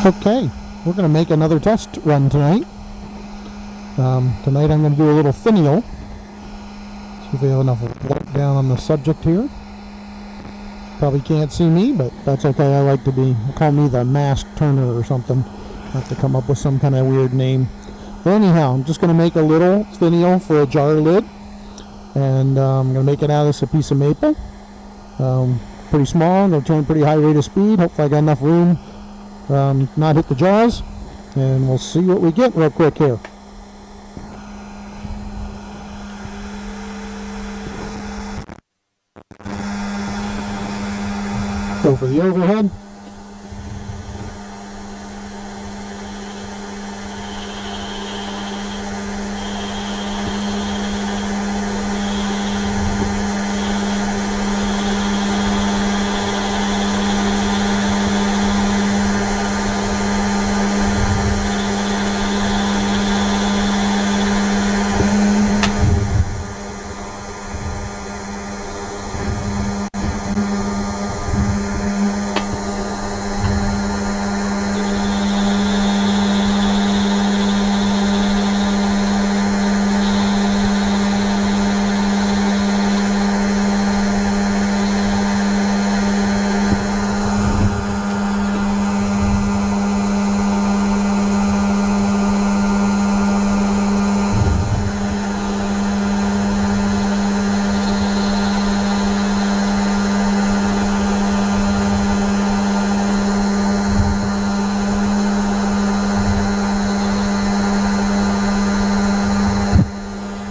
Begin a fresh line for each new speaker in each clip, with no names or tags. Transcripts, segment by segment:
Okay, we're going to make another test run tonight. Tonight I'm going to do a little finial. See if we have enough light down on the subject here. Probably can't see me, but that's okay. I like to be, call me the mask turner or something. I have to come up with some kind of weird name. But anyhow, I'm just going to make a little finial for a jar lid. And I'm going to make it out of this a piece of maple. Pretty small. I'm going to turn pretty high rate of speed. Hopefully I got enough room. Not hit the jaws, and we'll see what we get real quick here. Go for the overhead.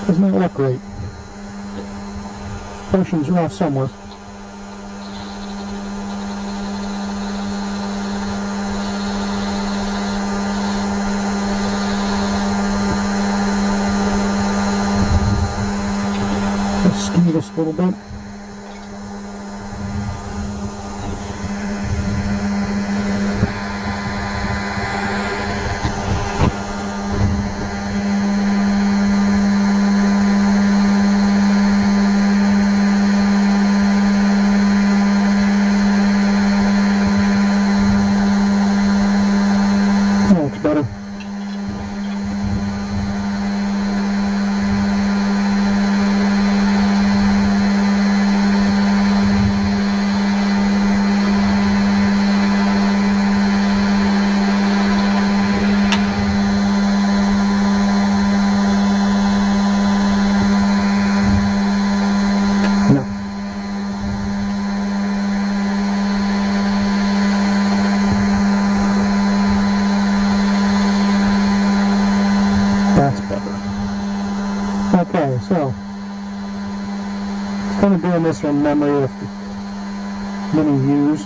Does not look great. Portions are off somewhere. Let's skew this a little bit. Looks better. No. That's better. Okay, so it's kind of doing this from memory of many views.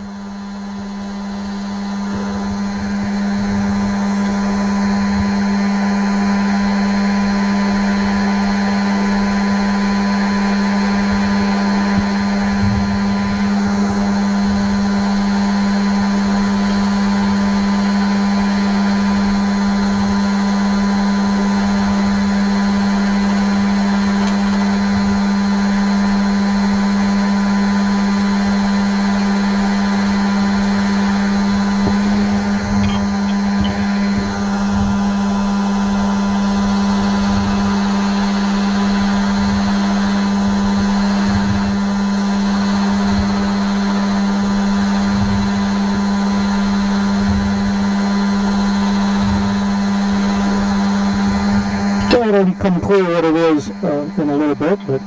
It'll become clear what it is in a little bit, but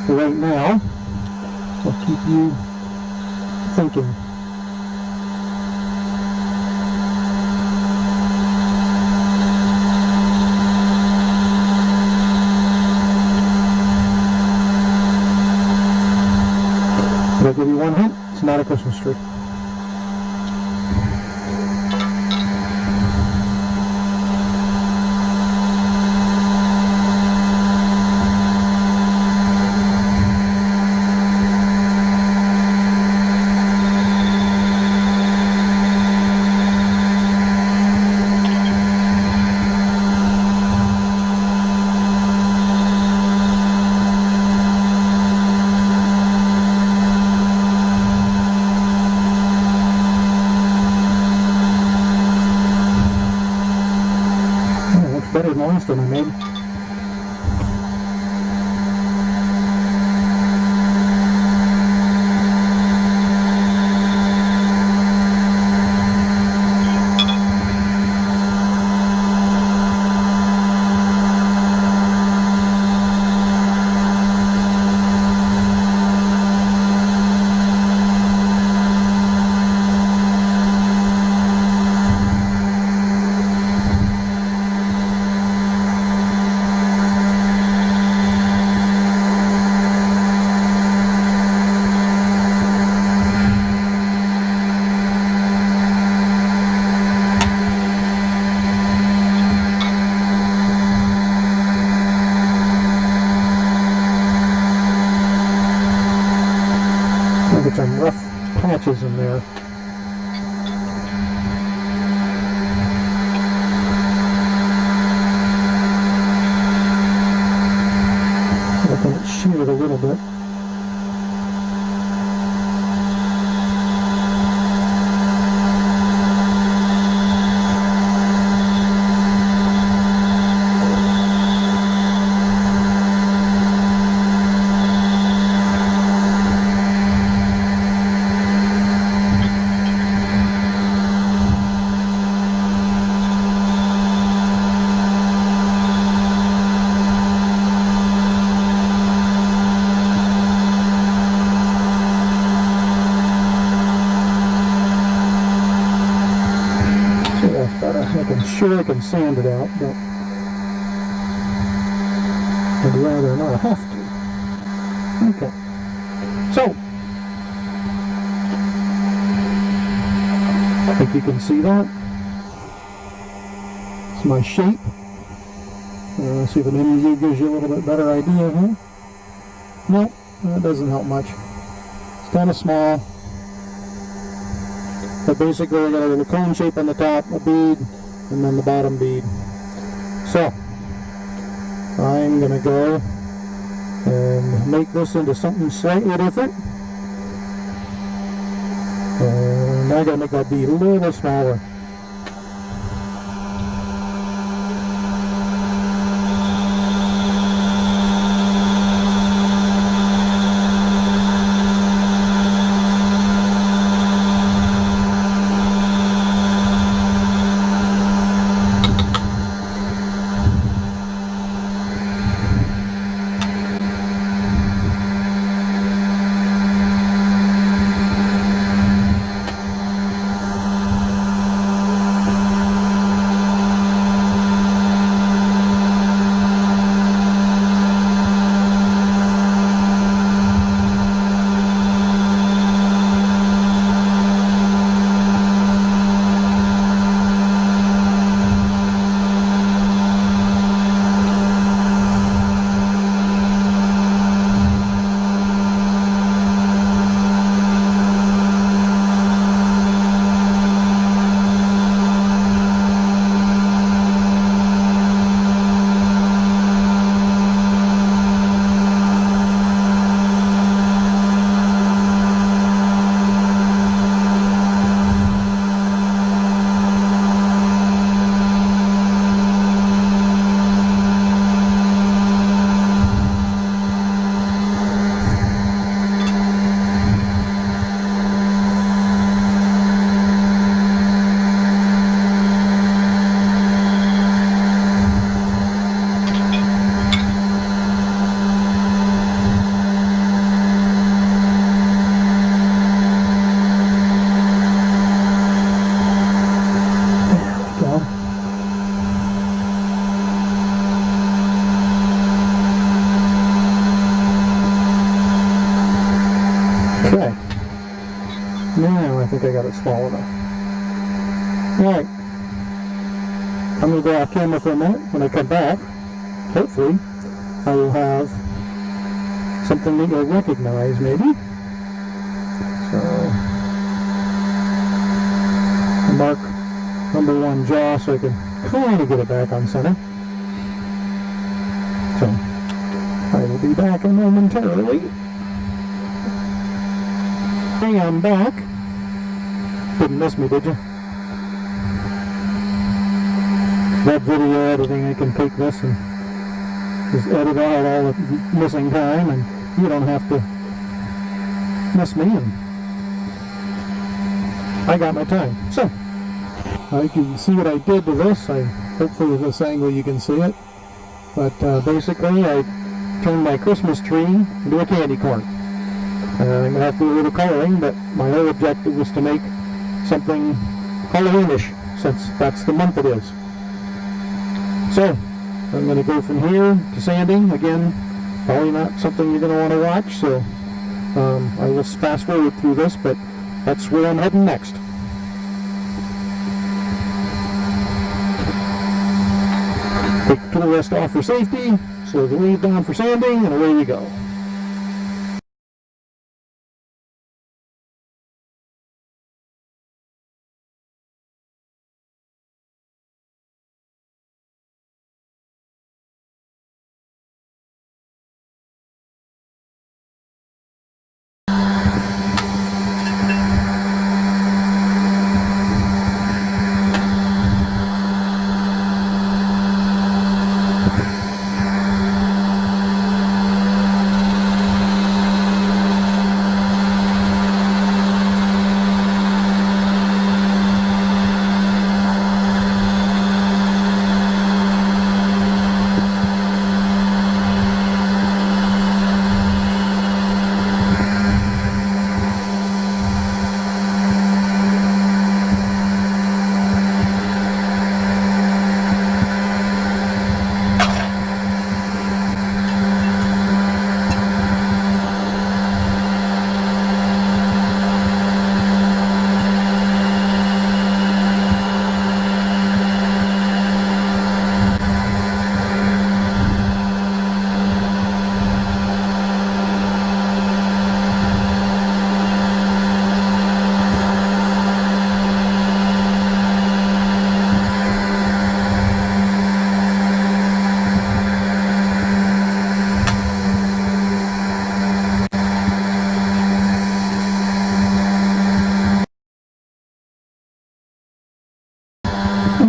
for right now, I'll keep you thinking. Did I give you one hint? It's not a Christmas tree. better than the last one I made. Get some rough patches in there. Let it shear it a little bit. I'm sure I can sand it out, but I'd rather not have to. Okay. So, I think you can see that. It's my shape. See if an MU gives you a little bit better idea here. Nope, that doesn't help much. It's kind of small. But basically I got a little cone shape on the top, a bead, and then the bottom bead. So, I'm going to go and make this into something slightly different. And I got to make that bead a little smaller. Okay. Now I think I got it small enough. Alright. I'm going to go off camera for a minute. When I come back, hopefully, I will have something that you'll recognize, maybe. So, mark number 1 jaw so I can kind of get it back on center. So, I will be back momentarily. Hey, I'm back. Didn't miss me, did you? That video editing, I can take this and just edit out all the missing time, and you don't have to miss me, and I got my time. So, you can see what I did to this. Hopefully with this angle you can see it. But basically I turned my Christmas tree into a candy corn. I'm going to have to do a little coloring, but my whole objective was to make something Halloweenish, since that's the month it is. So, I'm going to go from here to sanding. Again, probably not something you're going to want to watch, so I will fast forward through this, but that's where I'm heading next. Take the tool rest off for safety, slow the wave down for sanding, and away we go.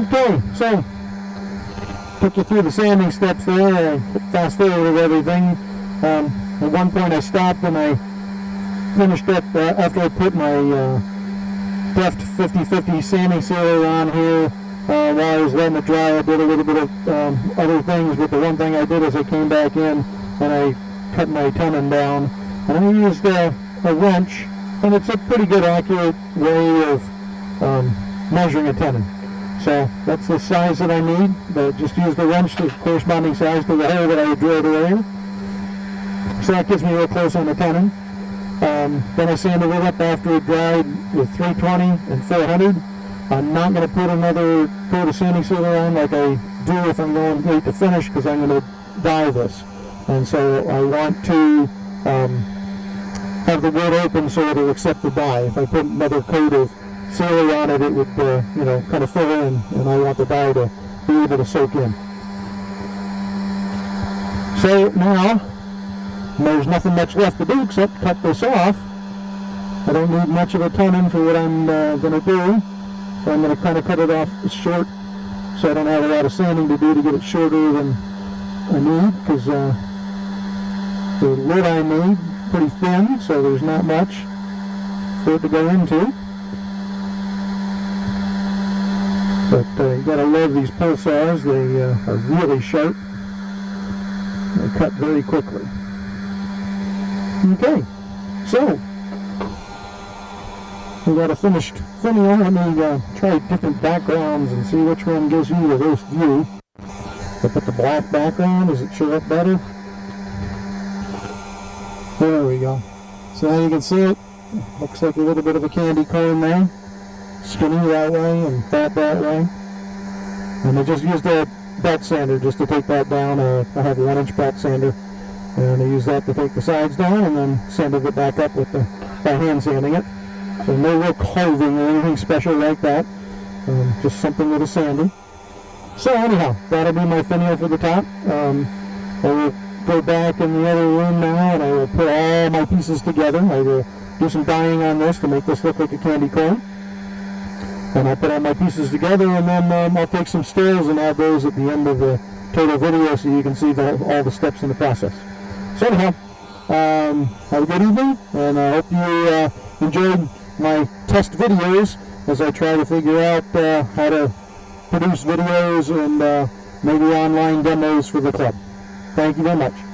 Okay, so took you through the sanding steps there. Fast forwarded everything. At one point I stopped and I finished up after I put my Deft 50/50 sanding sealer on here. While I was letting it dry, I did a little bit of other things, but the one thing I did is I came back in and I cut my tenon down. And I used a wrench, and it's a pretty good accurate way of measuring a tenon. So that's the size that I need, but just use the wrench, the corresponding size to the hole that I drilled earlier. So that gets me real close on the tenon. Then I sanded it up after it dried with 320 and 400. I'm not going to put another coat of sanding sealer on like I do if I'm going right to finish, because I'm going to dye this. And so I want to have the wood open so it'll accept the dye. If I put another coat of sealer on it, it would kind of fill in, and I want the dye to be able to soak in. So now there's nothing much left to do except cut this off. I don't need much of a tenon for what I'm going to do, so I'm going to kind of cut it off short so I don't have a lot of sanding to do to get it shorter than I need, because the lid I made pretty thin, so there's not much for it to go into. But you gotta love these pull saws. They are really sharp. They cut very quickly. Okay, so we got a finished Finial. Let me try different backgrounds and see which one gives you the worst view. I put the black background. Does it show up better? There we go. So now you can see it. Looks like a little bit of a candy corn there. Skinny that way and fat that way. And I just used a belt sander just to take that down. I have a 1-inch belt sander, and I use that to take the sides down, and then sanded it back up with by hand sanding it. So no real carving or anything special like that. Just something with a sander. So anyhow, that'll be my Finial for the top. I will go back in the other room now, and I will put all my pieces together. I will do some dyeing on this to make this look like a candy corn. And I'll put all my pieces together, and then I'll take some stills and add those at the end of the total video so you can see all the steps in the process. So anyhow, have a good evening, and I hope you enjoyed my test videos as I try to figure out how to produce videos and maybe online demos for the club. Thank you very much.